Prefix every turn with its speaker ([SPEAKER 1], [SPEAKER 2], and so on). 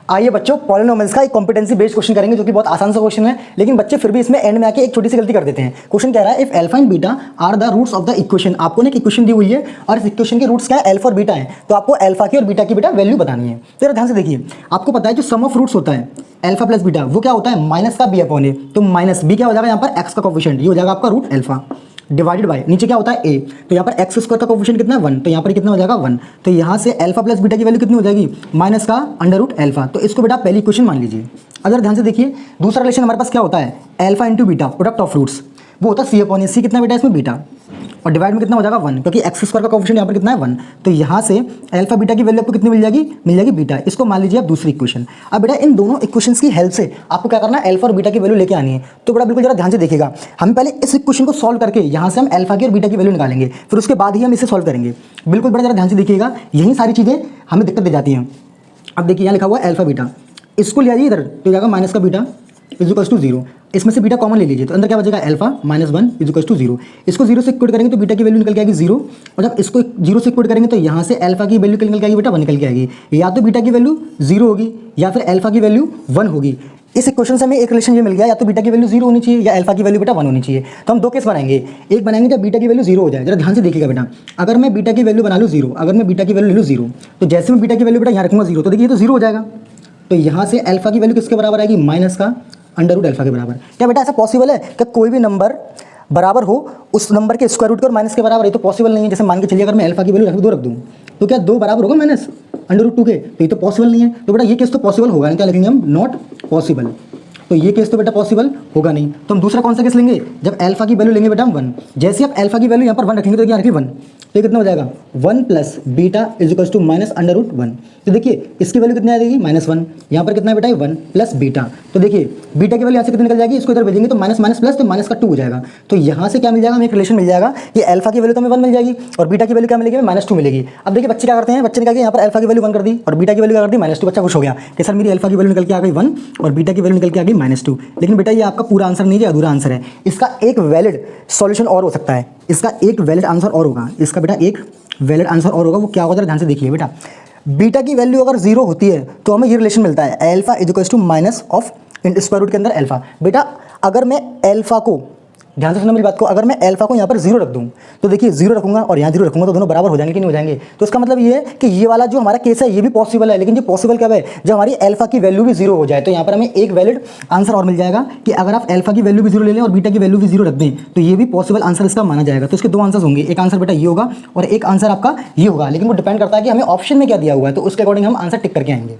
[SPEAKER 1] आइए बच्चों, पॉलिनोमियल्स का एक कॉम्पिटेंसी बेस्ड क्वेश्चन करेंगे जो कि बहुत आसान सा क्वेश्चन है, लेकिन बच्चे फिर भी इसमें एंड में आके एक छोटी सी गलती कर देते हैं। क्वेश्चन कह रहा है if alpha and beta are the roots of the equation. आपको ना एक इक्वेशन दी हुई है और इस इक्वेशन के रूट्स क्या है, अल्फा और बीटा है। तो आपको अल्फा की और बीटा की बेटा वैल्यू बतानी है। तो ध्यान से देखिए, आपको पता है जो सम ऑफ रूट्स होता है अल्फा प्लस बीटा, वो क्या होता है माइनस का बी अपॉन ए। तो माइनस बी क्या हो जाएगा यहाँ पर एक्स का कोफिशिएंट, ये हो जाएगा आपका रूट अल्फा डिवाइडेड बाय नीचे क्या होता है ए। तो यहाँ पर एक्स स्क्वायर का कोफिशिएंट कितना है 1, तो यहाँ पर कितना हो जाएगा 1। तो यहाँ से अल्फा प्लस बीटा की वैल्यू कितनी हो जाएगी माइनस का अंडर रूट अल्फा। तो इसको बेटा पहली इक्वेशन मान लीजिए। अगर ध्यान से देखिए दूसरा रिलेशन हमारे पास क्या होता है alpha into beta product of roots, वो होता है सी अपॉन ए। सी कितना बेटा इसमें बीटा, और डिवाइड में कितना हो जाएगा 1, क्योंकि एक्स स्क्वायर का कोफिशिएंट यहाँ पर कितना है 1। तो यहाँ से अल्फा बीटा की वैल्यू आपको कितनी मिल जाएगी बीटा। इसको मान लीजिए आप दूसरी इक्वेशन। अब बेटा इन दोनों इक्वेशंस की हेल्प से आपको क्या करना है अल्फा और बीटा की वैल्यू लेके आनी है। तो बेटा बिल्कुल जरा ध्यान से देखिएगा, हम पहले इस इक्वेशन को सॉल्व करके यहाँ से हम अल्फा की और बीटा की वैल्यू निकालेंगे, फिर उसके बाद ही हम इसे सॉल्व करेंगे। बिल्कुल बेटा जरा ध्यान से देखिएगा, यही सारी चीज़ें हमें दिक्कत दे जाती हैं। अब देखिए यहाँ लिखा हुआ है अल्फा बीटा, इसको ले आइए इधर, तो जाएगा माइनस का बीटा इक्वल्स टू 0। इसमें से बीटा कॉमन ले लीजिए, तो अंदर क्या बचेगा अल्फा माइनस 1 इक्वल्स टू 0। इसको 0 से इक्वेट करेंगे तो बीटा की वैल्यू निकल के आएगी 0, और जब इसको 0 से इक्वेट करेंगे तो यहाँ से अल्फा की वैल्यू निकल के आएगी बेटा 1 निकल के आएगी। या तो बीटा की वैल्यू 0 होगी या फिर अल्फा की वैल्यू 1 होगी। इस इक्वेशन से हमें एक रिलेशन ये मिल गया, या तो बीटा की वैल्यू 0 होनी चाहिए या अल्फा की वैल्यू बेटा 1 होनी चाहिए। तो हम दो केस बनाएंगे, एक बनाएंगे जब बीटा की वैल्यू 0 हो जाए। जरा ध्यान से देखिएगा बेटा, अगर मैं बीटा की वैल्यू बना लूँ 0, अगर मैं बीटा की वैल्यू ले लूँ 0, तो जैसे मैं बीटा की वैल्यू बेटा यहाँ रखूँगा 0, तो देखिए तो 0 हो जाएगा। तो यहाँ से अल्फा की वैल्यू किसके बराबर आएगी माइनस का अंडर रूट अल्फा के बराबर। क्या बेटा ऐसा पॉसिबल है कि कोई भी नंबर बराबर हो उस नंबर के स्क्वायर रूट के और माइनस के बराबर? ये तो पॉसिबल नहीं है। जैसे मान के चलिए अगर मैं अल्फा की वैल्यू 2 रख दूँ तो क्या 2 बराबर होगा माइनस अंडर रूट 2 के? तो ये तो पॉसिबल नहीं है। तो बेटा ये केस तो पॉसिबल होगा नहीं, क्या लिखेंगे हम नॉट पॉसिबल। तो ये केस तो बेटा पॉसिबल होगा नहीं। तो हम दूसरा कौन सा केस लेंगे, जब अल्फा की वैल्यू लेंगे बेटा हम 1। जैसे आप अल्फा की वैल्यू यहाँ पर 1 रखेंगे तो यहाँ रखिए 1, तो कितना हो जाएगा 1 plus beta is equals to minus under root 1। तो देखिए इसकी वैल्यू कितनी आ जाएगी -1, यहाँ पर कितना बेटा 1 प्लस बीटा। तो देखिए बीटा की वैल्यू यहाँ से कितनी निकल जाएगी, इसको इधर भेजेंगे तो माइनस माइनस प्लस, तो माइनस का 2 हो जाएगा। तो यहाँ से क्या मिल जाएगा, हमें एक रिलेशन मिल जाएगा कि अल्फा की वैल्यू तो हमें 1 मिल जाएगी और बीटा की वैल्यू क्या मिलेगी, -2 मिलेगी। अब देखिए बच्चे क्या करते हैं, बच्चे ने कहा यहाँ पर अल्फा की वैल्यू 1 कर दी और बीटा की वैल्यू क्या कर दी -2। बच्चा खुश हो गया कि सर मेरी अल्फा की वैल्यू निकल के आ गई 1 और बीटा की वैल्यू निकल के आ गई -2। लेकिन बेटा ये आपका पूरा आंसर नहीं है, अधूरा आंसर है। इसका एक वैलिड सॉल्यूशन और हो सकता है, इसका एक वैलिड आंसर और होगा, इसका बेटा एक वैलिड आंसर और होगा। वो क्या होगा, ध्यान से देखिए बेटा, बीटा की वैल्यू अगर 0 होती है तो हमें ये रिलेशन मिलता है alpha is equals to minus of square root के अंदर अल्फा। बेटा अगर मैं अल्फा को, ध्यान से सुनो मेरी बात को, अगर मैं अल्फा को यहाँ पर 0 रख दूँ तो देखिए 0 रखूँगा और यहाँ 0 रखूँगा तो दोनों बराबर हो जाएंगे कि नहीं हो जाएंगे। तो इसका मतलब ये है कि ये वाला जो हमारा केस है ये भी पॉसिबल है, लेकिन ये पॉसिबल कब है, जब हमारी अल्फा की वैल्यू भी 0 हो जाए। तो यहाँ पर हमें एक वैलिड आंसर और मिल जाएगा कि अगर आप अल्फा की वैल्यू भी 0 ले लें और बीटा की वैल्यू भी 0 रख दें तो ये भी पॉसिबल आंसर इसका माना जाएगा। तो इसके दो आंसर होंगे, एक आंसर बेटा ये होगा और एक आंसर आपका ये होगा, लेकिन वो डिपेंड करता है कि हमें ऑप्शन में क्या दिया हुआ है, तो उसके अकॉर्डिंग हम आंसर टिक करके आएंगे।